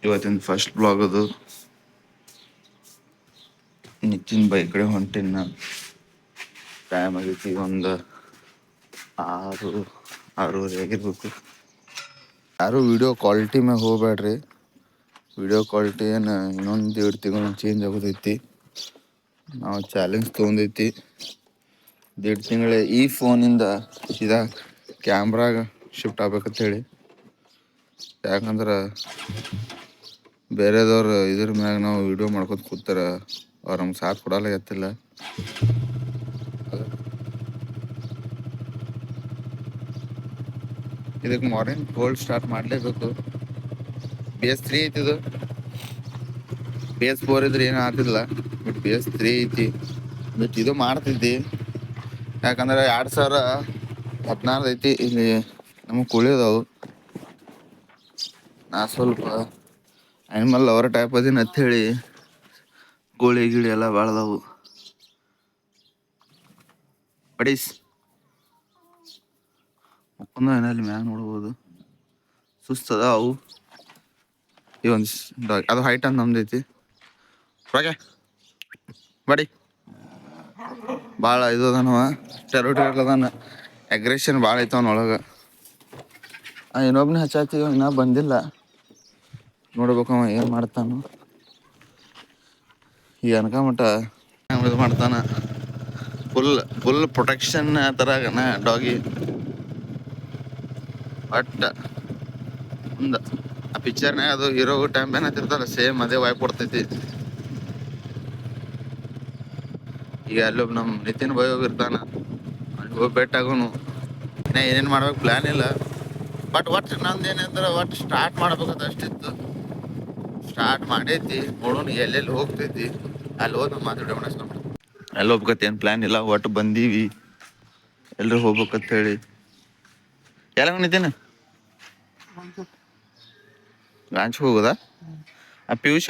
ಇವತ್ತಿನ first blog ಅದು. Nitin by ಕಡೆ ಹೊಂಟೇನಿ ನಾನು. ಟೈಮ್ ಆಗೈತಿ ಒಂದು 6-6:30 ಆಗಿರ್ಬೇಕು. ಯಾರು ವಿಡಿಯೋ ಕ್ವಾಲಿಟಿ ಮ್ಯಾಗ ಹೋಗ್ಬೇಡ್ರಿ. ವಿಡಿಯೋ ಕ್ವಾಲಿಟಿ ಏನು ಇನ್ನೊಂದು 1.5 ತಿಂಗಳು ಚೇಂಜ್ ಆಗೋದೈತಿ. ನಾವು ಚಾಲೆಂಜ್ ತೊಗೊಂಡೈತಿ 1.5 ತಿಂಗಳ ಈ ಫೋನಿಂದ ಸೀದಾ ಕ್ಯಾಮ್ರಾಗ ಶಿಫ್ಟ್ ಆಗ್ಬೇಕಂತ ಹೇಳಿ. ಯಾಕಂದ್ರೆ ಬೇರೆದವ್ರು ಇದ್ರ ಮ್ಯಾಗ ನಾವು ವಿಡಿಯೋ ಮಾಡ್ಕೊತ ಕೂತಾರ, ಅವ್ರು ನಮ್ಗೆ ಸಾಥ್ ಕೊಡಲ್ಲ ಎತ್ತಿಲ್ಲ. ಇದಕ್ಕೆ ಮಾರ್ನಿಂಗ್ ಗೋಲ್ಡ್ ಸ್ಟಾರ್ಟ್ ಮಾಡಲೇಬೇಕು. BS3 ಐತಿ ಇದು. BS4 ಇದ್ರೆ ಏನು ಆಗ್ತಿಲ್ಲ, ಬಟ್ BS3 ಐತಿ. ಬಟ್ ಇದು ಮಾಡ್ತೈತಿ ಯಾಕಂದ್ರೆ 2016 ಐತಿ. ಇಲ್ಲಿ ನಮಗೆ ಕುಳಿಯೋದವು. ನಾ ಸ್ವಲ್ಪ ಆ್ಯನಿಮಲ್ ಅವರ ಟೈಪ್ ಅದೀನಿ ಅಂಥೇಳಿ ಕೋಳಿ ಗಿಳಿ ಎಲ್ಲ ಬಾಳ್ದವು. ಬಡೀಸ್ ಮುಕ್ಕಂದ ಏನಲ್ಲಿ ಮ್ಯಾಗ ನೋಡ್ಬೋದು. ಸುಸ್ತದ ಅವು. ಈ ಒಂದು ಅದು ಹೈಟ್ ಅಂತ ನಮ್ದೈತಿ. ಹೊರಗೆ ಬಡಿ ಭಾಳ ಇದು ಅದಾನವ, ಟೆರೋಟಿಯರ್ ಅದಾನ. ಅಗ್ರೆಷನ್ ಭಾಳ ಐತೆ ಅವನೊಳಗೆ. ಇನ್ನೊಬ್ಬನೇ ಹಚ್ಚಾತೀವಿ, ಇನ್ನೂ ಬಂದಿಲ್ಲ. ನೋಡ್ಬೇಕು ಅವ ಏನು ಮಾಡ್ತಾನು. ಈಗ ಅನ್ಕಮಟ ಇದು ಮಾಡ್ತಾನ. ಫುಲ್ ಪ್ರೊಟೆಕ್ಷನ್ ಥರಗನ ಡಾಗಿ. ಬಟ್ ಒಂದು ಆ ಪಿಕ್ಚರ್ನಾಗ ಅದು ಹೀರೋ ಟೈಮ್ ಏನಾಗ್ತಿರ್ತಲ್ಲ, ಸೇಮ್ ಅದೇ ವೈಪ್ ಕೊಡ್ತೈತಿ. ಈಗ ಅಲ್ಲೊಬ್ಬ ನಮ್ಮ ನಿತಿನ್ ಬೈ ಹೋಗಿರ್ತಾನ, ಅಲ್ಲಿ ಹೋಗಿ ಭೇಟಿಯಾಗೋನು. ಇನ್ನ ಏನೇನು ಮಾಡ್ಬೇಕು ಪ್ಲ್ಯಾನ್ ಇಲ್ಲ. ಬಟ್ ಒಟ್ಟು ನಂದು ಏನಂದ್ರೆ ಒಟ್ಟು ಸ್ಟಾರ್ಟ್ ಮಾಡ್ಬೇಕಂತ ಅಷ್ಟಿತ್ತು. ಸ್ಟಾರ್ಟ್ ಮಾಡೈತಿ, ನೋಡೋಣ ಎಲ್ಲೆಲ್ಲಿ ಹೋಗ್ತೈತಿ. ಅಲ್ಲಿ ಹೋದ್ ಮಾತಾಡೋಣ. ಎಲ್ಲಿ ಹೋಗ್ಬೇಕಂತ ಏನು ಪ್ಲ್ಯಾನ್ ಇಲ್ಲ. ಒಟ್ಟು ಬಂದೀವಿ, ಎಲ್ಲರೂ ಹೋಗ್ಬೇಕಂತ ಹೇಳಿ. ಎಲ್ಲ ನಿತಿನ್ ಲಾಂಚ್ ಹೋಗೋದಾ? ಆ ಪಿಯೂಷ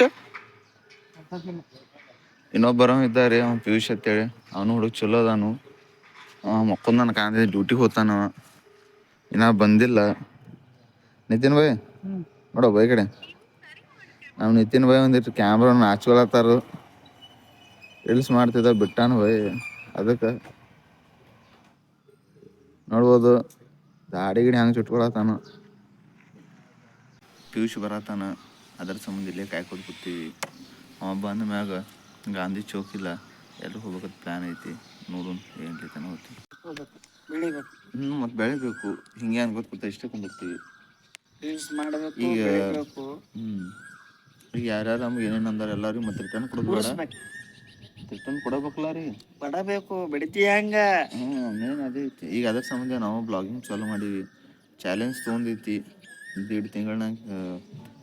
ಇನ್ನೊಬ್ಬರ ಇದ್ದಾರೆ, ಅವ್ನು ಪಿಯೂಷ್ ಅಂತೇಳಿ. ಅವನು ಹುಡುಗ ಚಲೋ ಅದಾನು. ಮಕ್ಕೊಂದನ ಕಾಂದೆ ಡ್ಯೂಟಿಗೆ ಹೋಗ್ತಾನವ, ಇನ್ನೂ ಬಂದಿಲ್ಲ. ನಿತಿನ್ ಭಾಯ್ ನೋಡೋ ಬೈ ಕಡೆ ನಾವು ನಿತಿನ್ ಭಾಯ್ ಒಂದಿಟ್ಟು ಕ್ಯಾಮ್ರಾನ ಹಾಚ್ಕೊಳತ್ತಾರು. ರೀಲ್ಸ್ ಮಾಡ್ತಿದ್ದ ಬಿಟ್ಟಾನ ಬೈ. ಅದಕ್ಕೆ ನೋಡ್ಬೋದು ದಾಡಿ ಗಿಡಿ ಹಂಗೆ ಚುಟ್ಕೊಳತ್ತಾನ. ಪಿಯೂಷ್ ಬರತ್ತಾನ, ಅದ್ರ ಸಂಬಂಧ ಇಲ್ಲೇ ಕಾಯ್ಕೊಂಡು ಕೂತೀವಿ. ಅವ ಬಂದ ಮ್ಯಾಗ ಗಾಂಧಿ ಚೌಕ್ ಇಲ್ಲ, ಎಲ್ಲರೂ ಹೋಗ್ಬೇಕಂತ ಪ್ಲ್ಯಾನ್ ಐತಿ. ನೋಡೋಣ ಏನು ರೀತನ ಹೋಗ್ತೀವಿ. ಮತ್ತು ಬೆಳಿಬೇಕು. ಹಿಂಗೆ ಅನ್ಕೋತ ಕೂತ ಇಷ್ಟೇ ಕುಂದಿರ್ತೀವಿ. ಈಗ ಈಗ ಯಾರ್ಯಾರು ನಮ್ಗೆ ಏನೇನು ಅಂದಾರ ಎಲ್ಲರಿಗೂ ಮತ್ತೆ ರಿಟರ್ನ್ ಕೊಡೋದು ಬೇಡ. ರಿಟರ್ನ್ ಕೊಡಬೇಕಲ್ಲ ರೀ, ಕೊಡಬೇಕು. ಬೆಳಿತೀಯ ಹಂಗ ಮೇನ್ ಅದೇ ಐತಿ. ಈಗ ಅದ್ರ ಸಂಬಂಧ ನಾವು ಬ್ಲಾಗಿಂಗ್ ಚಾಲೂ ಮಾಡೀವಿ. ಚಾಲೆಂಜ್ ತೊಗೊಂಡೈತಿ 1.5 ತಿಂಗಳಾಗ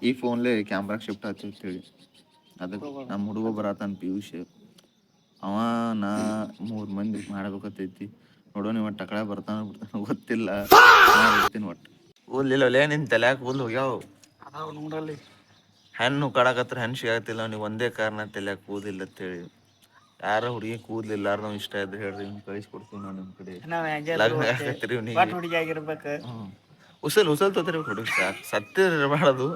ಈ ಫೋನ್ಲೇ ಕ್ಯಾಮ್ರಾಗೆ ಶಿಫ್ಟ್ ಆಗ್ತಿರ್ತೇಳಿ. ಅದಕ್ಕೆ ನಮ್ಮ ಹುಡುಗ ಬರತ್ತಾನ ಪಿಯೂಷ್. ಅವ ನಾ 3 ಮಂದಿ ಮಾಡ್ಬೇಕತ್ತೈತಿ. ನೋಡೋಣ ಇವ ಟಕಳ ಬರ್ತಾನ ಬಿಡ್ತಾನ ಗೊತ್ತಿಲ್ಲ. ಇರ್ತೀನಿ ಒಟ್ಟು ಕೂದಲಿಲ್ಲ ಲೇ ನಿನ್ನ ತಲೆಯಾಗ ಕೂದಲು ಹೋಗ್ಯಾವ. ನೋಡಲ್ಲಿ ಹೆಣ್ಣು ಕಡಾಕತ್ರ ಹೆಣ್ಣು ಸಿಗತ್ತಿಲ್ಲ. ನೀವು ಒಂದೇ ಕಾರಣ ತಲೆಯಾಗ ಕೂದಿಲ್ಲ ಅಂತೇಳಿ. ಯಾರ ಹುಡುಗಿ ಕೂದಲಿಲ್ಲಾರ್ದ ಇಷ್ಟ ಇದ್ರೆ ಹೇಳ್ರಿ, ಕಳಿಸ್ಕೊಡ್ತೀವಿ ನಾವು ನಿಮ್ಮ ಕಡೆ. ಲಗ್ನ ಆಗತ್ತೀರಿ ನೀವು. ಉಸಲ್ ತೊತ್ತಿರ್ಬೇಕು ಹುಡುಗಿ, ಸತ್ತಿರಬಾರ್ದು.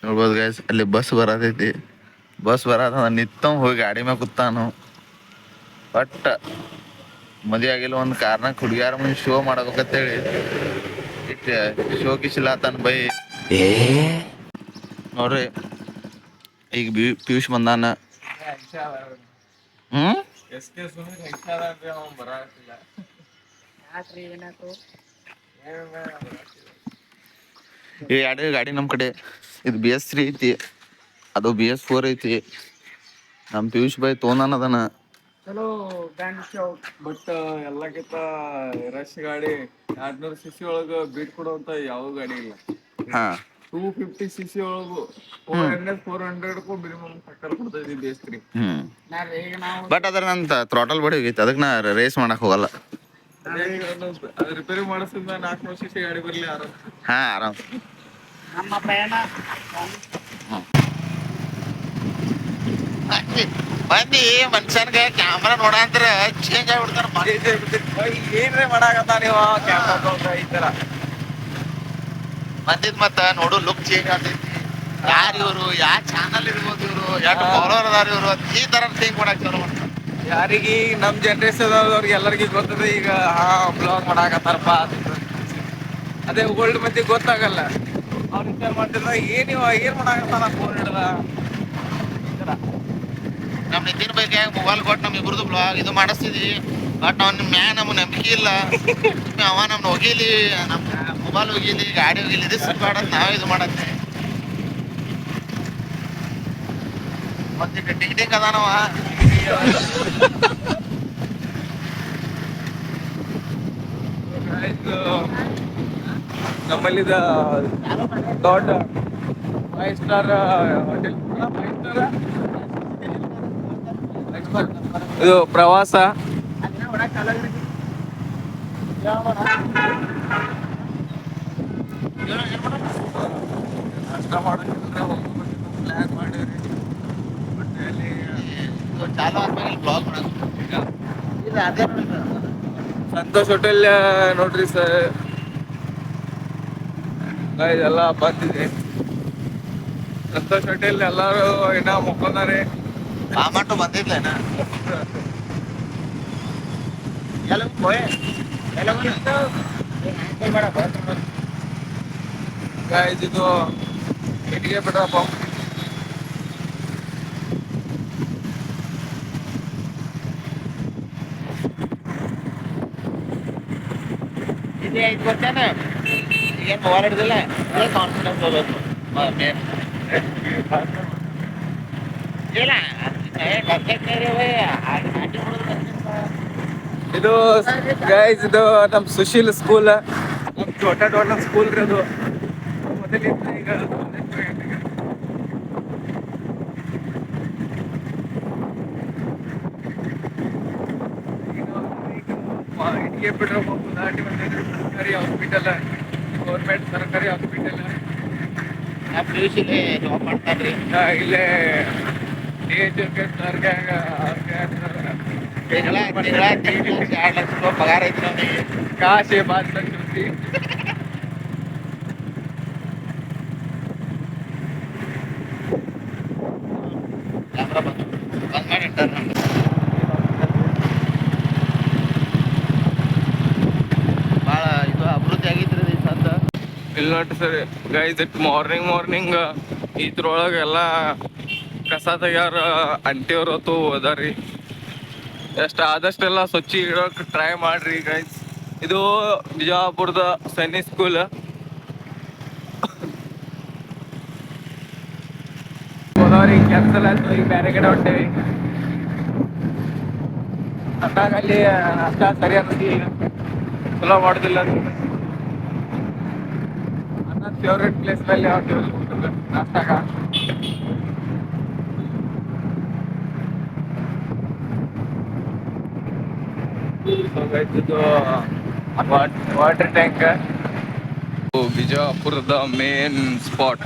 ನೋಡ್ಬೋದು ಗೈಸ್, ಅಲ್ಲಿ ಬಸ್ ಬರತೈತಿ. ಬಸ್ ಬರತ್ತ ನಿತ್ತವ್ ಹೋಗಿ ಗಾಡಿ ಮ್ಯಾಗ ಕೂತಾನು. ಬಟ್ ಮದುವೆ ಆಗಿಲ್ಲ ಒಂದು ಕಾರಣಕ್ಕೆ ಹುಡುಗಿಯಾರ ಮುಂದೆ ಶೋ ಮಾಡ್ಬೇಕಂತೇಳಿ ಇಟ್ಟು ಶೋ ಕಿಸಿಲಾತಾನ ಬೈ. ನೋಡ್ರಿ ಈಗ ಪಿಯೂಷ್ ಬಂದಾನ. ಈ ಎರಡು ಗಾಡಿ ನಮ್ಮ ಕಡೆ. ಇದು BS3 ಐತಿ, ಅದು BS4 ಐತಿ. ನಮ್ಮ ಪಿಯೂಷ್ ಬೈ ತೊಗೊಂಡಾನದನ ಚಲೋ ಬ್ಯಾಂಡ್ ಶೌಟ್. ಬಟ್ ಎಲ್ಲಕ್ಕಿಂತ ರಶ್ ಗಾಡಿ 200cc ಒಳಗ ಬೀಟ್ ಕೊಡುವಂತ ಯಾವ ಗಾಡಿ ಇಲ್ಲ. 250cc ಒಳಗು 400 ಮಿನಿಮಮ್ ಟಕ್ಕರ್ ಕೊಡ್ತೈತಿ BS3. ಬಟ್ ಅದ್ರ ನಂತ ಥ್ರಾಟಲ್ ಬಡಿ ಹೋಗೈತಿ, ಅದಕ್ಕೆ ನಾ ರೇಸ್ ಮಾಡಕ್ ಹೋಗಲ್ಲ. ಅದು ರಿಪೇರಿ ಮಾಡಿಸಿದ 400cc ಗಾಡಿ ಬರ್ಲಿ ಆರಾಮ್. ಆರಾಮ್. ನಮ್ಮ ಪ್ರಯಾಣ ಮಂದಿ ಮನುಷ್ಯನ್ಗೆ ಕ್ಯಾಮ್ರಾ ನೋಡಂದ್ರ ಚೇಂಜ್ ಆಗ್ಬಿಡ್ತಾರ. ಏನ್ರಿ ಮಾಡಾಕತ್ತ ನೀವು ಕ್ಯಾಮ್ರಾ ಈ ತರ? ಬಂದಿದ್ ಮತ್ತ ನೋಡು ಲುಕ್ ಚೇಂಜ್ ಆಗ್ತೈತಿ. ಯಾರು ಇವರು, ಯಾವ ಚಾನಲ್ ಇರ್ಬೋದು, ಇವರು ಎಷ್ಟು ಫಾಲೋವರ್ ಅದಾರ ಇವರು, ಈ ತರ ಥಿಂಕ್ ಮಾಡಕ್ ಚಾಲು ಮಾಡ್ತಾರೆ. ಯಾರಿಗೆ ನಮ್ ಜನರೇಷನ್ ಅವ್ರಿಗೆ ಎಲ್ಲರಿಗೂ ಗೊತ್ತದ ಈಗ ಬ್ಲಾಗ್ ಮಾಡಾಕತ್ತಾರಪ್ಪ. ಅದೇ ಓಲ್ಡ್ ಮಂದಿ ಗೊತ್ತಾಗಲ್ಲ. ಅವ್ರು ವಿಚಾರ ಮಾಡ್ತಿಲ್ಲ ಏನ್ ಮಾಡಾಕತ್ತಾನ ಫೋನ್ ಹಿಡ್ದ. ನಮ್ ನಿತಿನ್ ಬಗ್ಗೆ ಮೊಬೈಲ್ ಕೊಟ್ಟು ನಮ್ ಇಬ್ರದ್ದು ಬ್ಲಾಗ್ ಇದು ಮಾಡಿಸ್ತಿದ್ವಿ. ಬಟ್ ಅವ್ನ ಮ್ಯಾ ನಮ್ಗೆ ನಂಬಿಕೆ ಇಲ್ಲ. ಅವ ನಮ್ನ ಹೋಗಿಲಿ, ನಮ್ ಮೊಬೈಲ್ ಹೋಗಿಲಿ, ಗಾಡಿ ಹೋಗಿಲಿ, ಇದು ಸಿಟ್ ಮಾಡದ್ ನಾವ್ ಇದು ಮಾಡತ್ತೆ. ಮತ್ತೆ ಟಿಕ್ ಟಿಕ್ ಅದಾನವ. ನಮ್ಮಲ್ಲಿದ ದೊಡ್ಡ 5 ಸ್ಟಾರ್ ಹೋಟೆಲ್, ಇದು ಪ್ರವಾಸ. ನಾಷ್ಟ ಮಾಡೋದಿದ್ರೆ ಪ್ಲಾನ್ ಮಾಡಿವ್ರಿ. ಚಾಲು ಆದ್ಮೇಲೆ ಬ್ಲಾಗ್ ಮಾಡೋದು. ಇಲ್ಲ ಅದೇ ಸಂತೋಷ್ ಹೋಟೆಲ್ ನೋಡ್ರಿ ಸರ್, ಎಲ್ಲ ಬಂದಿದೆ. ಸಂತೋಷ್ ಹೋಟೆಲ್ ಎಲ್ಲಾರು ಇನ್ನ ಮುಕ್ಕೊಂಡಾರೆ. ಮಾಮಟ್ಟು ಬಂದಿದ್ಲೇನ ಗೈಸ್, ಇದು ಇಟ್ಟಿಗೆ ಬಿಡ್ರಪ್ಪ. ಇದೇ ಐದು ಗೊತ್ತೇನ ಈಗೇನು ಮೊಬೈಲ್ ಹಿಡಿದಿಲ್ಲ, ಇದೇ ಕಾನ್ಫಿಡೆನ್ಸ್ ಹೋಗ್ಬೇಕು. ಇಲ್ಲ ಇದು ಗೈಸ್, ಇದು ನಮ್ ಸುಶೀಲ್ ಸ್ಕೂಲ್, ನಮ್ ಛೋಟಾ ಡಾಟ್ ಸ್ಕೂಲ್ ರೀ. ಅದು ಮೊದಲಿಂದ ಈಗ ಇಟ್ಟಿಗೆ ಬಿಡ್ರಪ್ಪ. ಗುಲಾಟಿ ಬಂದಿದ್ರಿ ಸರ್ಕಾರಿ ಹಾಸ್ಪಿಟಲ್, ಗೌರ್ಮೆಂಟ್ ಸರ್ಕಾರಿ ಹಾಸ್ಪಿಟಲ್. ನಾ ಪಿಯುಸಿಲಿ ಜಾಬ್ ಮಾಡ್ತಾನ್ರಿ. ಇಲ್ಲೇ ತಿಂಗಳ 2 ಲಕ್ಷ ರೂಪಾಯಿ ಪಗಾರ ಐತಿ ನಮಗೆ. ಕಾಶಿ 5 ಲಕ್ಷ ರೂಪಾಯಿ. ಕ್ಯಾಮ್ರಾ ಬಂದ್ ಮಾಡಿ ಇಟ್ಟಾರ. ಭಾಳ ಇದು ಅಭಿವೃದ್ಧಿ ಆಗಿದ್ರಿ ಈ ಸದ್ದ. ಇಲ್ಲಿ ನೋಡ್ರಿ ಸರ್ ಗೈಸ್, ಇಟ್ ಮಾರ್ನಿಂಗ್ ಇದ್ರೊಳಗೆ ಎಲ್ಲ ಕಸ ತೆಗ್ಯಾರ ಅಂಟಿಯವ್ರು ಹೊತ್ತು ಅದಾರಿ. ಎಷ್ಟು ಆದಷ್ಟೆಲ್ಲ ಸ್ವಚ್ಛ ಇಡೋಕೆ ಟ್ರೈ ಮಾಡ್ರಿ ಗೈಸ್. ಇದು ಬಿಜಾಪುರದ ಸೈನಿಕ್ ಸ್ಕೂಲ್. ಹೋದವ್ರಿ ಕ್ಯಾನ್ಸಲ್ ಆಯ್ತು, ಈಗ ಬೇರೆ ಕಡೆ ಹೊಂಟೇವಿ. ಅಂದಾಗ ಅಲ್ಲಿ ಅಷ್ಟ ಸರಿ ಅನ್ನೋದು ಚಲೋ ಮಾಡೋದಿಲ್ಲ. ನನ್ನ ಫೇವ್ರೆಟ್ ಪ್ಲೇಸ್ ಮೇಲೆ ಹೊಂಟೇವಿ ನಾಷ್ಟಾಗ. ಇದು ವಾಟರ್ ಟ್ಯಾಂಕ್. ಬಿಜಾಪುರದ main spot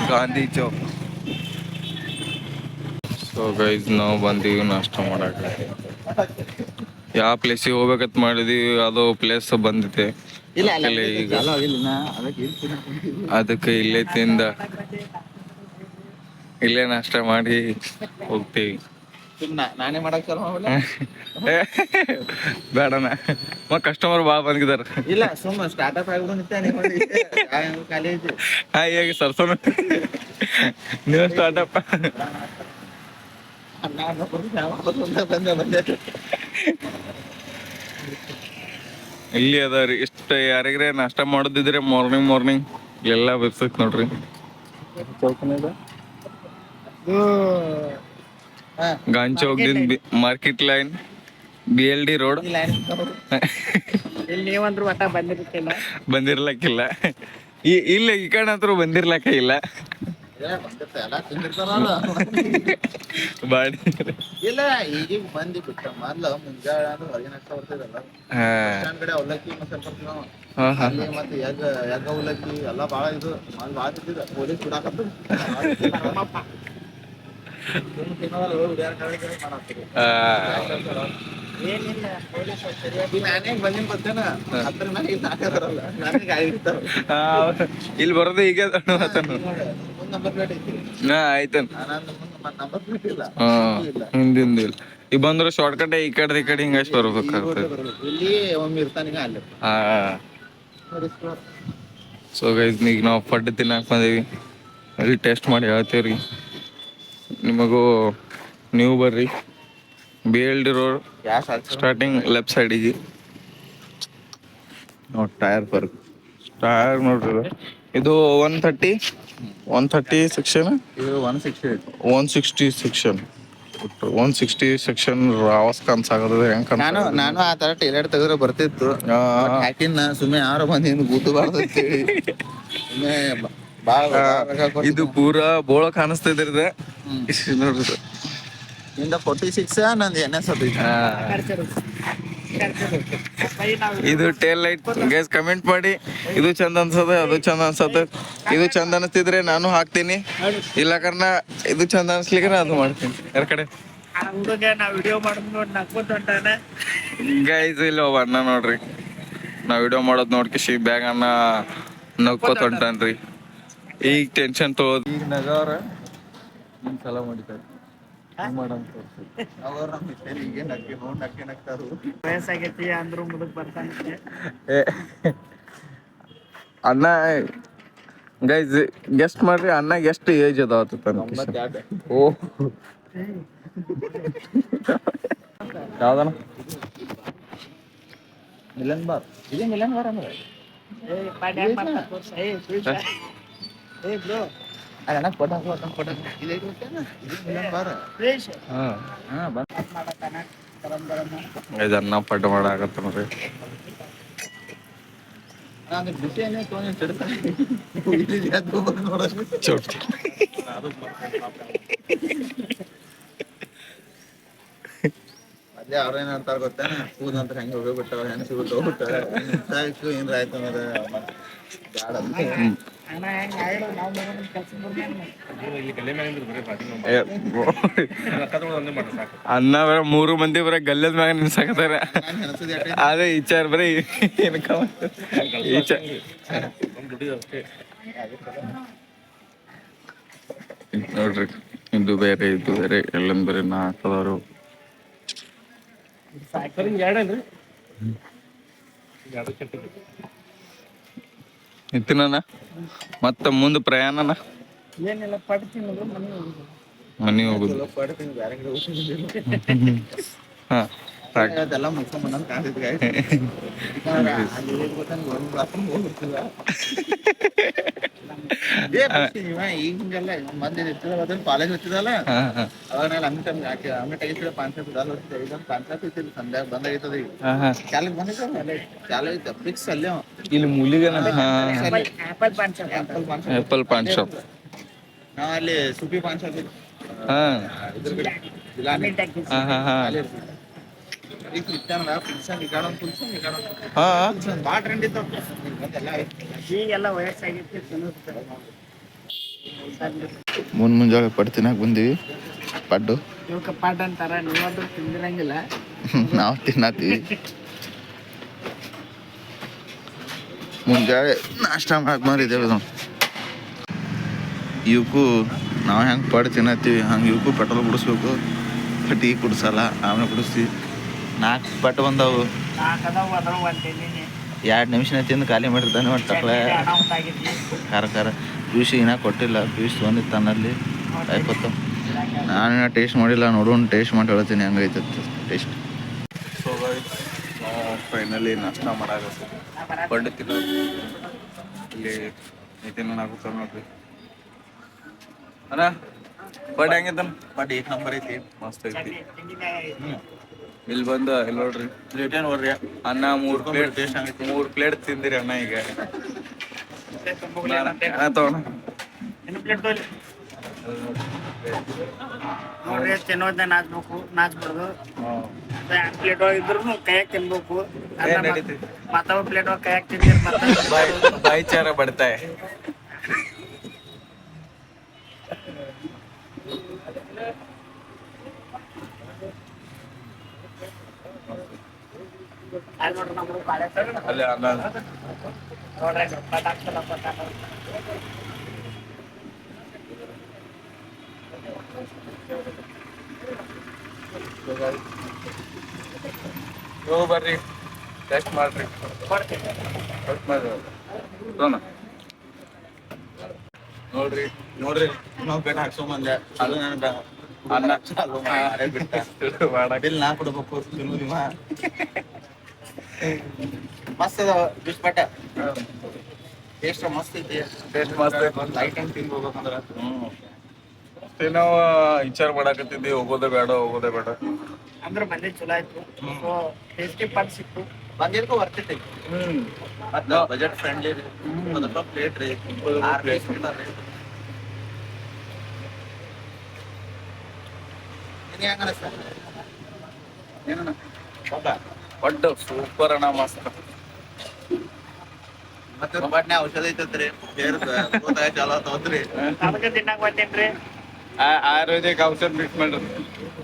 Gandhi Chowk. So guys, ನಾವು ಬಂದೀವಿ ನಾಷ್ಟ ಮಾಡಕ್ಕೆ. ಯಾವ ಪ್ಲೇಸಿಗೆ ಹೋಗ್ಬೇಕಂತ ಮಾಡಿದ್ವಿ, ಅದು ಪ್ಲೇಸ್ ಬಂದಿದೆ. ಈಗ ಅದಕ್ಕೆ ಇಲ್ಲೇ ತಿಂದ ಇಲ್ಲೇ ನಾಷ್ಟ ಮಾಡಿ ಹೋಗ್ತೀವಿ. ನಾನೇ ಮಾಡಕ್ ಚಾಲು ಮಾಡಲ್ಲ. ಬೇಡಣ, ಕಸ್ಟಮರ್ ಭಾಳ ಬಂದಿದ್ದಾರೆ. ಇಲ್ಲ ಸುಮ್ಮ ಸ್ಟಾರ್ಟ್ಅಪ್ ಆಗಿಬಿಟ್ಟು ಖಾಲಿ ಐತಿ. ಹೇಗೆ ಸರ್ಸೋಣ ನೀವು ಸ್ಟಾರ್ಟಪ್. ಇಲ್ಲಿ ಅದಾವ್ರಿ ಇಷ್ಟ. ಯಾರಿಗ್ರೆ ನಾಷ್ಟ ಮಾಡೋದಿದ್ರೆ ಮಾರ್ನಿಂಗ್ ಎಲ್ಲ ವೆಬ್ಸೈಟ್ ನೋಡ್ರಿ. ಗಾಂಧಿ ಚೌಕ್ದಿಂದ ಮಾರ್ಕೆಟ್ ಲೈನ್, BLD ರೋಡ್. ನೀವಂದ್ರು ಒಟ್ಟ ಬಂದಿರ್ಲಕ್ಕಿಲ್ಲ. ಇಲ್ಲ ಈ ಕಡೆ ಅಂತೂ ಬಂದಿರ್ಲಕ್ಕ ಇಲ್ಲ. ಬಾಡಿ ಇಲ್ಲ ಈಗೀಗ ಬಂದಿ ಬಿಟ್ಟ. ಮೊದ್ಲು ಮುಂಜಾನೆ ಹೊರಗಿನ ನಾಷ್ಟ ಬರ್ತದಲ್ಲ, ಕಡೆ ಅವಲಕ್ಕಿ ಅಲ್ಲಿ ಮತ್ತೆ ಎಗ್ ಅವಲಕ್ಕಿ ಎಲ್ಲ ಭಾಳ ಇದು ಭಾಳ ತಿಂತಿದ್ದ. ಪೊಲೀಸ್ ಬಿಡಾಕತ್ತು ಇಲ್ಲಿ ಬರೋದು ಈಗ ಆಯ್ತನ್ ಹಿಂದಿಂದ ಇಲ್ಲ ಈಗ ಬಂದ್ರೆ ಶಾರ್ಟ್ ಕಟ್ ಈ ಕಡೆ ಹಿಂಗಷ್ಟು ಬರ್ಬೇಕಾಗ್ತದೆ. ಸೊ ಗೈಸ್ ಈಗ ನಾವು ಪಡ್ಡು ತಿನ್ನಕ್ ಬಂದೀವಿ, ಅಲ್ಲಿ ಟೇಸ್ಟ್ ಮಾಡಿ ಹೇಳ್ತೀವ್ರಿ ನಿಮಗೂ. ನೀವು ಬರ್ರಿ, BLD ರೋಡ್ ಸ್ಟಾರ್ಟಿಂಗ್ ಲೆಫ್ಟ್ ಸೈಡಿಗೆ ನೋಡಿ ಟೈರ್ ವರ್ಕ್. ಟೈರ್ ನೋಡ್ರಿ, ಇದು 130 ಸೆಕ್ಷನ್, ಇದು 160. 160 ಸೆಕ್ಷನ್. 160 ಸೆಕ್ಷನ್ ರಾವಸ್ ಕನ್ಸಾಗದ ಹೆಂಗ್ ನಾನು ಆ ತರ ಟೈಲರ್ ತೆಗೆದ್ರೆ ಬರ್ತಿತ್ತು, ಹಾಕಿನ ಸುಮ್ಮನೆ ಯಾರು ಬಂದು ಗೂಟಬಾರ್ದು ಅಂತೇಳಿ ಇದು ಪೂರಾ ಬೋಳ ಕಾಣಿಸ್ತಿದ್ರದ ನೋಡ್ರಿ. ಇಂದ 46 ನಂದು NS ಅದು. ಇದು ಟೇಲ್ ಲೈಟ್ ಗೈಸ್ ಕಮೆಂಟ್ ಮಾಡಿ, ಇದು ಚಂದ ಅನ್ಸದ ಅದು ಚಂದ ಅನ್ಸತ್ತ. ಇದು ಚಂದ ಅನಿಸ್ತಿದ್ರೆ ನಾನು ಹಾಕ್ತೀನಿ, ಇಲ್ಲ ಕಾರಣ ಇದು ಚಂದ ಅನ್ಸ್ಲಿಕ್ಕೆ ಅದು ಮಾಡ್ತೀನಿ. ಯಾರ ಕಡೆ ಗೈಸ್ ಇಲ್ಲ ಅಣ್ಣ ನೋಡ್ರಿ, ನಾವ್ ವಿಡಿಯೋ ಮಾಡೋದ್ ನೋಡ್ಕಿಸಿ ಬ್ಯಾಗ್ ಅನ್ನ ನಗ್ಕೋತ ಹೊಂಟಾನ್ರಿ. ಈಗ ಟೆನ್ಷನ್ ತಗೋದು, ಈಗ ನಗವ್ರ ಸಲ ಮಾಡಿದ್ದಾರೆ ವಯಸ್ಸಾಗೈತಿ ಅಂದ್ರು ಮುದಕ್ ಬರ್ತಾನೆ ಅಣ್ಣ. ಗೈಸ್ ಗೆಸ್ಟ್ ಮಾಡ್ರಿ, ಅಣ್ಣಗೆ ಎಷ್ಟು ಏಜ್ ಅದಾವತ್ತ? ಓ ಯಾವ್ದನ ಮಿಲನ್ ಬಾರ್, ಇದೇ ಮಿಲನ್ ಬಾರ್ ಅಂದ್ರೆ ಅಣ್ಣ ಫೋಟೋ ಇದೆ ಮಿಲನ್ ಬಾರ್. ಇದನ್ನ ಪಡ್ಡು ಮಾಡಾಕತ್ತ ನೋಡ್ರಿ. ಅದೇ ಅವ್ರ ಏನ್ ಹೇಳ್ತಾರ ಗೊತ್ತಾ, ಕೂದ್ ಅಂತ ಹೆಂಗ್ ಹೋಗ್ಬಿಟ್ಟಾವ, ಹೆಂಗ್ ಸಿಗುತ್ತ ಹೋಗ್ಬಿಟ್ಟಾವ, ಏನ್ರ ಆಯ್ತು ಅನ್ನೋದು ಬ್ಯಾಡ ಅಂತ. ಅನ್ನ ಬರ 3 ಮಂದಿ ಬರ ಗಲ್ಲದ ಮ್ಯಾಗ ನಿಲ್ಸಾಕತ್ತಾರ. ಅದೇ ವಿಚಾರ ಬರೀ ನೋಡ್ರಿ, ಇದು ಬೇರೆ ಇದು ಬೇರೆ ಎಲ್ಲಂದ್ ಬೇರೆ 4 ಅದಾರು. ಇತ್ತಿನ ಮತ್ತ ಮುಂದೆ ಪ್ರಯಾಣನ ಏನಿಲ್ಲ, ಪಡ್ತೀನಿ ಮನಿ ಹೋಗುದು. ಹಾ ಅದೆಲ್ಲ ಮುಗಿಸ್ಕೊಂಡ್ ಬಂದಂತ ಕಾಣ್ತಿದ್ವಿ. ಈಗಿಂಗೆಲ್ಲ ಮಂದಿ ಇರ್ತದ, ಕಾಲೇಜ್ ಹೋಗ್ತಿದಲ್ಲ ಅವಾಗ ಅಮ್ಮೆ ಪಾನ್ಸಾ ಸಂಧ್ಯಾಗ ಬಂದಾಗಿರ್ತದ. ಈಗ ಚಾಲಕ್ ಬಂದಿದ್ದ ಚಾಲು ಐತೆ ಫಿಕ್ಸ್ ಅಲ್ಲೇ ಇಲ್ಲಿ ಮೂಲಿಗೆ ಆಪಲ್ ಆಪಲ್ ಪಾನ್ ಶಾಪ್. ನಾವ್ ಅಲ್ಲಿ ಸುಪಿ ಪಾನ್ ಶಾಪ್ ಇತ್ತು. ಹಾ ಇದ್ರ ಕಡೆ ಬಾಳ ಟ್ರೆಂಡ್ ಇತ್ತು. ಈಗೆಲ್ಲ ವಯಸ್ಸಾಗಿತ್ತು. ಮುಂಜಾನೆ ಪಡ್ಡು ತಿನ್ನಕ್ ಬಂದೀವಿ. ಪಡ್ಡು ಇವಕ್ಕೆ ಪಾಟ್ ಅಂತಾರ, ನೀವಾದ್ರೂ ತಿಂದಿರಂಗಿಲ್ಲ. ನಾವು ತಿನ್ನತ್ತೀವಿ. ಮುಂಜಾನೆ ನಾಷ್ಟ ಮಾಡಕ್ ಬಂದಿದ್ದೇವೆ. ಇವಕ್ಕೂ ನಾವು ಹೆಂಗೆ ಪಡ್ಡು ತಿನ್ನತ್ತೀವಿ ಹಂಗೆ ಇವಕ್ಕೂ ಪೆಟ್ರೋಲ್ ಕುಡಿಸ್ಬೇಕು. ಟೀ ಕುಡಿಸಲ್ಲ, ಆಮೇಲೆ ಕುಡಿಸ್ತೀವಿ. 4 ಪಟ್ಟು ಬಂದವು. 2 ನಿಮಿಷನ ತಿಂದು ಖಾಲಿ ಮಾಡಿರ್ತಾನೆ. ಒಟ್ಟಲ್ಲ ಖಾರ ಪಿಯುಸಿ ಇನ್ನೂ ಕೊಟ್ಟಿಲ್ಲ. ಪಿಯುಸಿ ಬಂದಿತ್ತು ತನ್ನಲ್ಲಿ ಆಯ್ಕೊತ್ತು. ನಾನಿನ್ನ ಟೇಸ್ಟ್ ಮಾಡಿಲ್ಲ, ನೋಡೋಣ ಟೇಸ್ಟ್ ಮಾಡಿ ಹೇಳ್ತೀನಿ ಹೆಂಗೈತೆ ಟೇಸ್ಟ್. ಸೊ ಫೈನಲಿ ನಾಷ್ಟ ಮಾಡಾಕತ್ತೀವಿ. ಪಡ್ಡು ತಿನ್ನೋದು ಇಲ್ಲಿ ನಿತಿನ್ ನೋಡ್ರಿ. ಅಣ್ಣ ಪಡ್ಡು ಹೆಂಗೈತನ? ಪಡ್ಡು 1 ನಂಬರ್ ಐತಿ, ಮಸ್ತ್ ಐತಿ. ಇಲ್ಲಿ ಬಂದು ಇಲ್ಲಿ ನೋಡ್ರಿ, ಪ್ಲೇಟೇನು ನೋಡ್ರಿ ಅನ್ನ 3 ಪ್ಲೇಟ್ ತಿಂದಿರಿ ಅಣ್ಣ. ಈಗ ತಗೋಣ ನೋಡ್ರಿ, ತಿನ್ನೋದ ನಾಚ್ಬಿಡ್ದು. ಪ್ಲೇಟ್ ಒಳಗೆ ಇದ್ರು ಕೈಯಾಗ ತಿನ್ಬೇಕು. ಮತ್ತವ ಪ್ಲೇಟ್ ಒಳಗೆ ಕೈಯಾಗ ತಿಂದಿರ್ ಭಾಯಿಚಾರ ಬಡ್ತಾಯ. ಅಲ್ಲಿ ಅನ್ನ ನೀವು ಬರ್ರಿ ಟೆಸ್ಟ್ ಮಾಡ್ರಿ ಟೆಸ್ಟ್ ಮಾಡ್ರಿ ಸೋನ ನೋಡ್ರಿ ನೋಡ್ರಿ ಇನ್ನೊಂದ್ ಪೇಟ ಹಾಕ್ಸೋಂಬಂದೆ ಅದು ನನಗ ಅನ್ನ ಚಾಲು ಮಾಡೇ ಬಿಟ್ಟ ಬಿಲ್ ನಾ ಕೊಡ್ಬೇಕು ತಿನ್ನುದಿವ ಮಸ್ತ್ ಅದಾವ ಬಿಸ್ಪಟ ಟೇಸ್ಟ್ ಮಸ್ತ್ ಐತಿ ಟೇಸ್ಟ್ ಮಸ್ತ್ ಐತಿ. ಲೈಟ್ ಹಂಗ್ ತಿಂದು ಹೋಗ್ಬೇಕಂದ್ರ ನಾವು ವಿಚಾರ ಮಾಡಾಕತ್ತಿದ್ವಿ ಹೋಗೋದೇ ಬೇಡ ಅಂದ್ರೆ ಮನೆ ಚಲೋ ಆಯ್ತು ಟೇಸ್ಟಿ ಪಾರ್ಟ್ ಸಿಕ್ತು ಬಂದಿರ್ಕೋ ಬರ್ತೈತಿ ಮತ್ತ ಬಜೆಟ್ ಫ್ರೆಂಡ್ಲಿ ರೀ ಅದಕ್ಕ ಪ್ಲೇಟ್ ರೀ 6 ಪೀಸ್ ಕೊಡ್ತಾರ್ರಿ ನಿನಗೆ ಹೆಂಗ ಅನಸ್ತ ಏನಣ್ಣ ಒಟ್ಟು ಸೂಪರ್ ಅಣ್ಣ ಮಸ್ತ್ ಮತ್ತೆ ಬಾಟ್ನೆ ಔಷಧ ಐತತ್ರಿ ಹೇರ್ ಕೂತಾಗ ಚಲೋ ತಗೋದ್ರಿ ಅದಕ್ಕೆ ತಿನ್ನಕ್ ಬಂದೇನ್ರಿ ಆಯುರ್ವೇದಿಕ್ ಔಷಧ ಮಿಕ್ಸ್ ಮಾಡ್ರಿ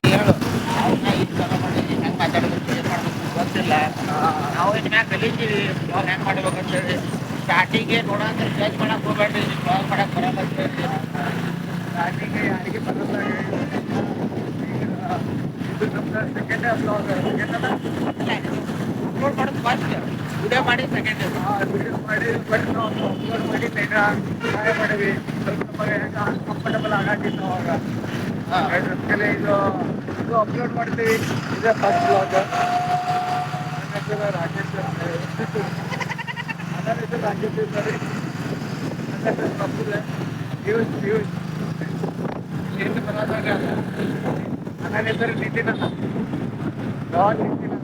ಹೇಳು ಅವ್ನ ಈಗ ಚಲೋ ಮಾಡಿ ಹೆಂಗ್ ಮಾತಾಡ್ಬೇಕು ಏನ್ ಮಾಡ್ಬೇಕು ಗೊತ್ತಿಲ್ಲ ನಾವು ಇನ್ಮ್ಯಾಗ ಕಲಿತೀವಿ ಬ್ಲಾಗ್ ಹೆಂಗ್ ಮಾಡ್ಬೇಕಂತ ಹೇಳಿ ಸ್ಟಾರ್ಟಿಂಗ್ಗೆ ನೋಡಂದ್ರೆ ಜಡ್ಜ್ ಮಾಡಕ್ ಹೋಗ್ಬೇಡ್ರಿ ಬ್ಲಾಗ್ ಮಾಡಕ್ ಬರಲ್ಲ ಅಂತ ಹೇಳಿ ಸ್ಟಾರ್ಟಿಂಗ್ ಯಾರಿಗೆ ಬರಲ್ಲ ಇದು ನಮ್ದು ಸೆಕೆಂಡ್ ಬ್ಲಾಗ್ ಅಪ್ಲೋಡ್ ಮಾಡೋದು ಫಸ್ಟ್ ವಿಡಿಯೋ ಮಾಡಿ ಸೆಕೆಂಡ್ ವಿಡಿಯೋ ಮಾಡಿ ಬಟ್ ನಾವು ಅಪ್ಲೋಡ್ ಮಾಡಿ ಬೇಗ ಸಹಾಯ ಮಾಡಿವಿ ಸ್ವಲ್ಪ ನಮಗೆ ಹೆಂಗೆ ಅನ್ಕಂಫರ್ಟಬಲ್ ಆಗತ್ತಿತ್ತು ಅವಾಗ ಅದಕ್ಕೆ ಇದು ಅಪ್ಲೋಡ್ ಮಾಡ್ತೀವಿ ಇದೇ ಫಸ್ಟ್ ಬ್ಲಾಗ್ ನನ್ನ ಹೆಸರು ರಾಕೇಶ್ ಅಂತ ನನ್ನ ಹೆಸರು ರಾಕೇಶ್ ಇದ್ದಾರೆ ನನ್ನ ಹೆಸರು ಪ್ರಫುಲ್ ಯೂಸ್ ಏನು ಬರೋದಾಗ ನನ್ನ ಹೆಸರು ನಿತಿನ್ ಅಂತ ಯಾವಾಗ ನಿತಿನ್ ಅಂತ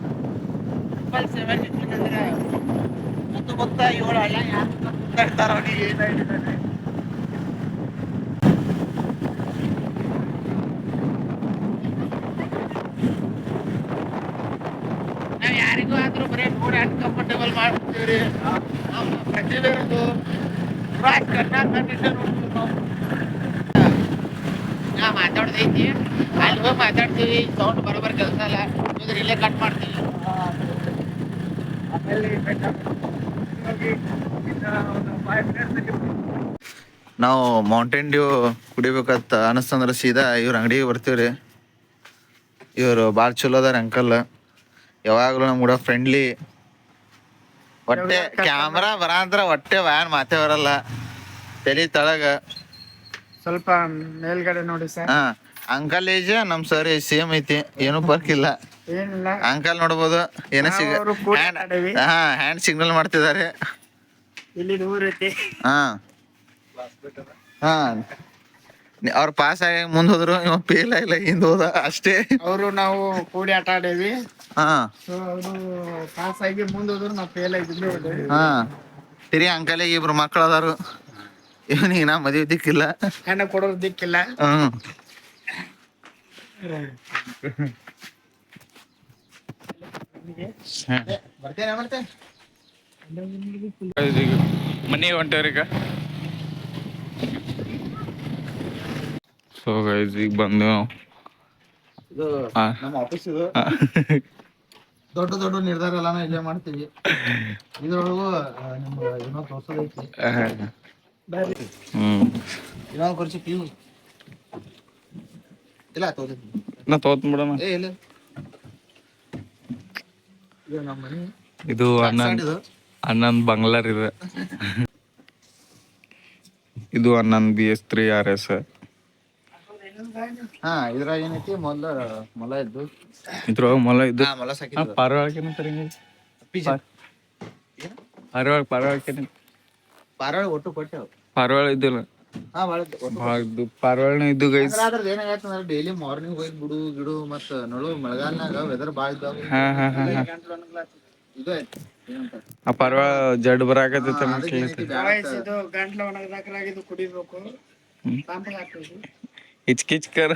ಸುತ್ತಮುತ್ತ 7 ಹಳ್ಳ ಯಾರು ಇರ್ತಾರ ಅವನಿಗೆ ಏನಾಗಿದ್ದಾರೆ ನಾವ್ ಯಾರಿಗೂ ಆದ್ರೂ ಬರೀ ನೋಡಿ ಅನ್ಕಂಫರ್ಟೇಬಲ್ ಮಾಡ್ಬಿಡ್ತೀವ್ರಿ ಪ್ರತಿಯೊಂದು ಕರ್ನಾಟಕ ನಾ ಮಾತಾಡ್ದೈತಿ ಅಲ್ಲಿ ಹೋಗಿ ಮಾತಾಡ್ತೀವಿ ಸೌಂಡ್ ಬರೋಬ್ಬರಿ ಕೆಲಸ ಅಲ್ಲ ಇದ್ರೆ ಇಲ್ಲೇ ಕಟ್ ಮಾಡ್ತೀವಿ ಆಮೇಲೆ ಹೋಗಿ ಇನ್ನ ಒಂದು 5 ಮಿನಿಟ್ಸ್ ನಾವು ಮೌಂಟೇನ್ ಡ್ಯೂ ಕುಡಿಬೇಕಂತ ಅನಿಸ್ತಂದ್ರೆ ಸೀದಾ ಇವ್ರ ಅಂಗಡಿಗೆ ಬರ್ತೀವ್ರಿ ಇವರು ಭಾಳ ಚಲೋ ಅದಾರ ಅಂಕಲ್ ಯಾವಾಗಲೂ ನಮ್ಮ ಕೂಡ ಫ್ರೆಂಡ್ಲಿ ಹೊಟ್ಟೆ ಕ್ಯಾಮ್ರಾ ಬರಂದ್ರ ಹೊಟ್ಟೆ ವ್ಯಾನ್ ಮಾತೇ ಬರಲ್ಲ ತಲೆ ತಳಗ ಸ್ವಲ್ಪ ಮೇಲ್ಗಡೆ ನೋಡಿ ಸರ್ ಹಾ ಅಂಕಲ್ ಏಜ್ ನಮ್ ಸರ್ ಏಜ್ ಸೇಮ್ ಐತಿ ಏನು ಫರ್ಕ್ ಇಲ್ಲ ಏನಿಲ್ಲ ಅಂಕಲ್ ನೋಡ್ಬೋದು ಏನೋ ಅವರು ಕೂಡ ಆಡೇವಿ. ಹ್ಯಾಂಡ್ ಸಿಗ್ನಲ್ ಮಾಡ್ತಿದ್ದಾರೆ ಇಲ್ಲಿ ದೂರ ಐತಿ ಹಾ ಹಾ ಅವ್ರ ಪಾಸ್ ಆಗಿ ಮುಂದ್ ಹೋದ್ರು ಇವ ಫೇಲ್ ಆಗಿಲ್ಲ ಹಿಂದ್ ಹೋದ ಅಷ್ಟೇ ಅವರು ನಾವು ಕೂಡಿ ಆಟ ಆಡೇವಿ ಹಾ ಸೊ ಅವರು ಪಾಸ್ ಆಗಿ ಮುಂದೆ ಹೋದ್ರು ನಾವು ಫೇಲ್ ಆಗಿದ್ವಿ ಹಾ ತಿರಿ ಅಂಕಲಿಗೆ ಇಬ್ರು ಮಕ್ಳು ಅದಾರು ಇವನಿಗೆ ನಾ ಮದುವೆ ದಿಕ್ಕಿಲ್ಲ ಹೆಣ್ಣು ಕೊಡೋರು ದಿಕ್ಕಿಲ್ಲ ಹ್ಮ್ ಬರ್ತೇನೆ ಬರ್ತೇನೆ ಮನೆ ಹೊಂಟವ್ರೀಗ ಸೊ ಗೈಸ್ ಈಗ ಬಂದು ಇದು ಹಾ. ನಮ್ಮ ಆಫೀಸ್ ಇದು ದೊಡ್ಡ ದೊಡ್ಡ ನಿರ್ಧಾರ ಎಲ್ಲ ಇಲ್ಲೇ ಮಾಡ್ತೀವಿ ಇದ್ರೊಳಗು ನಿಮ್ಗೆ ಏನೋ ತೋರ್ಸೋದೈತಿ ಇನ್ನೊಂದು ಕುರ್ಚಿ ಪೀವು ಇಲ್ಲ ತೋರಿಸಿ ನಾ ತೋತ್ಬಿಡೋಣ ಏ ಇಲ್ಲ ಇದು ನಮ್ಮ ಮನೆ ಇದು ಹನ್ನೊಂದು ಬಂಗ್ಲಾರ್ ಇದೆ ಇದು 11 BS3 RS ಹಾ ಇದ್ರಾಗ ಏನೈತಿ ಮೊಲ ಇದ್ದು ಇದ್ರೊಳಗ ಮೊಲ ಇದ್ದು ಮೊಲ ಸಾಕಿದ್ರು ಪಾರಿವಾಳಕೇನಂತಾರೆ ಪಾರಿವಾಳಕೇನ ಪಾರಾಳ ಒಟ್ಟು ಕೊಟ್ಟೆವು ಪಾರಿವಾಳ ಇದ್ದಿಲ್ಲ ಹಾ ಭಾಳ ಭಾಳ ಇದ್ದು ಪಾರಿವಾಳನ ಇದ್ದು ಗೈಸ್ ಅದ್ರದ್ದು ಏನಾಗೈತೆ ಅಂದ್ರೆ ಡೈಲಿ ಮಾರ್ನಿಂಗ್ ಹೋಗಿ ಬಿಡು ಗಿಡು ಮತ್ತ ನೋಡು ಮಳೆಗಾಲನಾಗ ವೆದರ್ ಭಾಳ ಇದ್ದಾವ ಹಾ ಇದು ಐತಿ ಏನಂತ ಆ ಪಾರಿವಾಳ ಜಡ್ ಬರಾಕತ್ತೈತೆ ಅದಕ್ಕೆ ಏನೈತಿ ಇದು ಗಂಟ್ಲು ಒಣಗದಾಕಲಾಗಿದ್ದು ಕುಡಿಬೇಕು ಸಾಂಪಲ್ ಹಾಕ್ಬೇಕು हिचकिच करो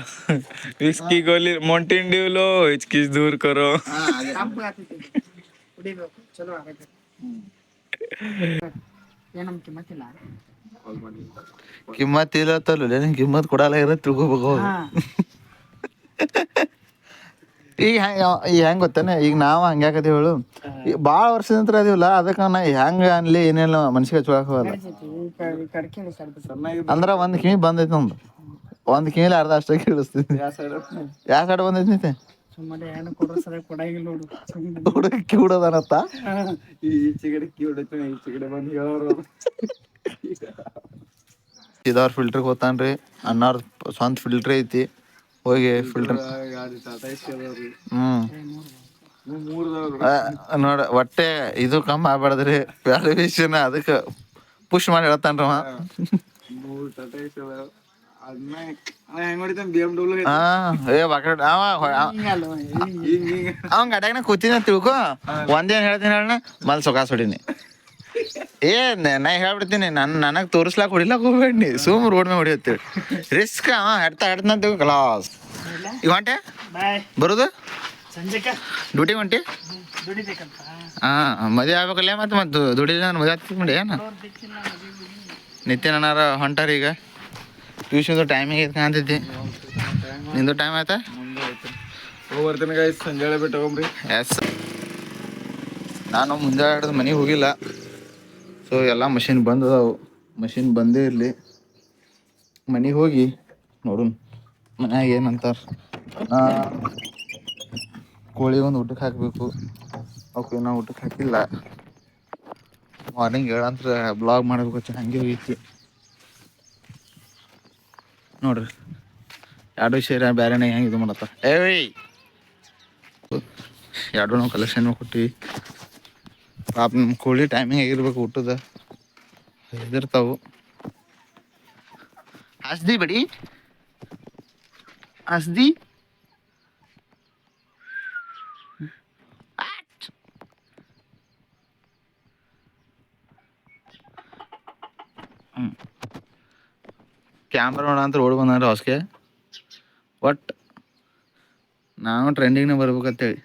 विस्की गोली माउंटेन ड्यू लो हिचकिच दूर करो ಹಾ ಅದೇ ಸಾಂಪಲ್ ಹಾಕ್ತಿದ್ವಿ ಕುಡಿಬೇಕು ಚಲೋ ಆಗತ್ತೆ ಏನಮ್ ಕಿಮ್ಮತ್ತಿಲ್ಲ ಕಿಮ್ಮತ್ ಇರತ್ತಲ್ಲ ನಿನ್ ಕಿಮ್ಮತ್ ಕೊಡಲ್ಲ ಇರತ್ ತಿಳ್ಕೊಬೇಕು ಹಾ ಈಗ ಈಗ ಹೆಂಗೆ ಗೊತ್ತೇನೆ, ಈಗ ನಾವು ಹಂಗ್ಯಾಕತಿ ಹೇಳು, ಈಗ ಭಾಳ ವರ್ಷದ ನಂತರ ಅದೀವಲ್ಲ, ಅದಕ್ಕೆ ನಾ ಹೆಂಗೆ ಅನ್ಲಿ ಏನೇನು ಮನ್ಸಿಗೆ ಹಚ್ಕೊಳಕ್ ಹೋಗಲ್ಲ. ಅಂದ್ರೆ ಒಂದು ಕಿವಿ ಬಂದೈತಿ ನಮ್ದು, ಒಂದು ಕಿವಿಲಿ ಅರ್ಧ ಅಷ್ಟೇ ಕೇಳಿಸ್ತೀನಿ. ಯಾವ ಸೈಡ್ ಬಂದೈತಿ ಹುಡುಗ ಕಿವಿಡೋದನತ್ತ. ಈಚೆಗಡೆ ಕಿವಿಡೈತೆ, ಈಚೆಗಡೆ ಬಂದು ಹೇಳೋರು. ಇದಾವ್ರ ಫಿಲ್ಟ್ರಿಗೆ ಹೋಗ್ತಾನ್ರಿ, ಅನ್ನಾರ ಸ್ವಂತ ಫಿಲ್ಟ್ರ್ ಐತಿ, ಹೋಗಿ ಫಿಲ್ಟರ್ ನೋಡ ಒಟ್ಟೆ ಇದು ಕಮ್ಮಿ ಆಗ್ಬಾರ್ದ್ರಿ ವ್ಯಾಲ್ಯೂಯೇಷನ್, ಅದಕ್ಕೆ ಪುಷ್ ಮಾಡಿ ಹೇಳ್ತಾನ್ರವ. ಅವಂಗ ಗಡ್ಯಾಗನ ಕೂತೀನಿ ತಿಳ್ಕೊ, ಒಂದೇನು ಹೇಳ್ತೀನಿ ಹೇಳ ಮಲ್ ಸೊಕಾಸ್ ಹೊಡೀನಿ. ನಾ ಹೇಳ್ಬಿಡ್ತೀನಿ, ನನಗೆ ತೋರಿಸ್ಲಾಕ ಹೊಡಿಲಾಕ ಹೋಗ್ಬೇಡಿ, ಸುಮ್ ರೋಡ್ ಮೇಲೆ ಹೊಡಿಯತ್ತೇಳಿ ರಿಸ್ಕ್. ಹೆಡ್ತಾ ಕ್ಲಾಸ್. ಈಗ ಹೊಂಟೆ ಬರೋದು ಡ್ಯೂಟಿ ಹೊಂಟಿ. ಮದುವೆ ಆಗ್ಬೇಕಲ್ಲ, ಮತ್ತೆ ದುಡಿದ ಮದುವೆ ಆಗ್ತದೆ ಮಾಡಿ ಏನು. ನಿತ್ಯ ಅನ್ನಾರ ಹೊಂಟಾರ ಈಗ, ಟ್ಯೂಷನ್ದು ಟೈಮಿಂಗ್ ಐತೆ ಕಾಣ್ತೈತಿ. ನಿಂದು ಟೈಮ್ ಆಯ್ತಾ? ಹೋಗ್ಬರ್ತೀನಿ ಗಾಯ್ಸ್, ಸಂಜೆ ಬಿಟ್ಟು ಹೋಗ್ರಿ. ಎಸ್, ನಾನು ಮುಂಜಾನೆ ಮನೆಗೆ ಹೋಗಿಲ್ಲ. ಸೊ ಎಲ್ಲ ಮಷಿನ್ ಬಂದದಾವು, ಮಷಿನ್ ಬಂದೇ ಇರಲಿ, ಮನೆಗೆ ಹೋಗಿ ನೋಡೋಣ ಮನ್ಯಾಗ ಏನಂತಾರೆ. ಕೋಳಿ ಒಂದು ಊಟಕ್ಕೆ ಹಾಕಬೇಕು, ಅವಕ್ಕೆ ನಾವು ಊಟಕ್ಕೆ ಹಾಕಿಲ್ಲ. ಮಾರ್ನಿಂಗ್ ಹೇಳಂತ್ರ ಬ್ಲಾಗ್ ಮಾಡಬೇಕು, ಹಂಗೆ ಹೋಗಿತ್ತು ನೋಡ್ರಿ. ಎರಡು ಸೇರಿ ಬೇರೆನೇ ಹೆಂಗೆ ಇದು ಮಾಡತ್ತ. ಎರಡು ನಾವು ಕಲೆಕ್ಷನ್ ಕೊಟ್ಟಿವಿ. ಪಾಪ ನಮ್ಮ ಕೋಳಿ ಟೈಮಿಂಗ್ ಆಗಿರ್ಬೇಕು ಊಟದ, ಹೆದರ್ತಾವು. ಹಸ್ದಿ ಬಡಿ ಹಸ್ದಿ. ಕ್ಯಾಮ್ರಾ ನೋಡ ಅಂತ ಓಡ್ ಬಂದ್ರೆ ಹೊಸ್ಗೆ, ಬಟ್ ನಾನು ಟ್ರೆಂಡಿಂಗ್ನೇ ಬರ್ಬೇಕಂತೇಳಿ.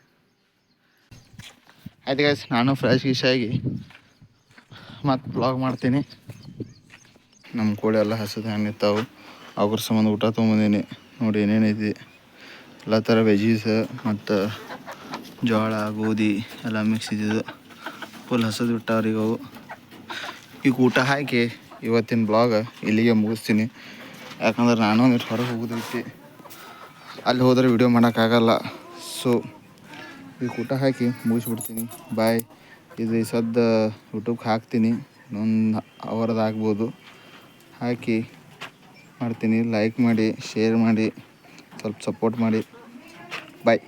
ಆಯ್ತು ಗೈಸ್, ನಾನು ಫ್ರೆಶ್ ಗಿಶ್ ಆಗಿ ಮತ್ತು ಬ್ಲಾಗ್ ಮಾಡ್ತೀನಿ. ನಮ್ಮ ಕೋಳಿ ಎಲ್ಲ ಹಸದು ಹೆಂಗೆ ನಿಂತಾವು, ಅವ್ರ ಸಂಬಂಧ ಊಟ ತೊಗೊಂಬಂದೀನಿ. ನೋಡಿ ಏನೇನೈತಿ, ಎಲ್ಲ ಥರ ವೆಜೀಸ್ ಮತ್ತು ಜೋಳ ಗೋಧಿ ಎಲ್ಲ ಮಿಕ್ಸ್ ಇದ್ದಿದ್ದು ಫುಲ್ ಹಸದು ಬಿಟ್ಟಾವ್ರಿಗೆ ಅವು. ಈಗ ಊಟ ಹಾಕಿ ಇವತ್ತಿನ ಬ್ಲಾಗ್ ಇಲ್ಲಿಗೆ ಮುಗಿಸ್ತೀನಿ. ಯಾಕಂದ್ರೆ ನಾನು ಒಂದಿಟ್ಟು ಹೊರಗೆ ಹೋಗೋದೈತಿ, ಅಲ್ಲಿ ಹೋದರೆ ವಿಡಿಯೋ ಮಾಡೋಕ್ಕಾಗಲ್ಲ. ಸೊ ಈಗ ಊಟ ಹಾಕಿ ಮುಗಿಸ್ಬಿಡ್ತೀನಿ. ಬಾಯ್. ಇದು ಈ ಸದ್ದು ಯೂಟ್ಯೂಬ್ಗೆ ಹಾಕ್ತೀನಿ, ಇನ್ನೊಂದು ಅವರ್ದು ಆಗ್ಬೋದು. ಹಾಕಿ ಮಾಡ್ತೀನಿ. ಲೈಕ್ ಮಾಡಿ, ಶೇರ್ ಮಾಡಿ, ಸ್ವಲ್ಪ ಸಪೋರ್ಟ್ ಮಾಡಿ. ಬಾಯ್.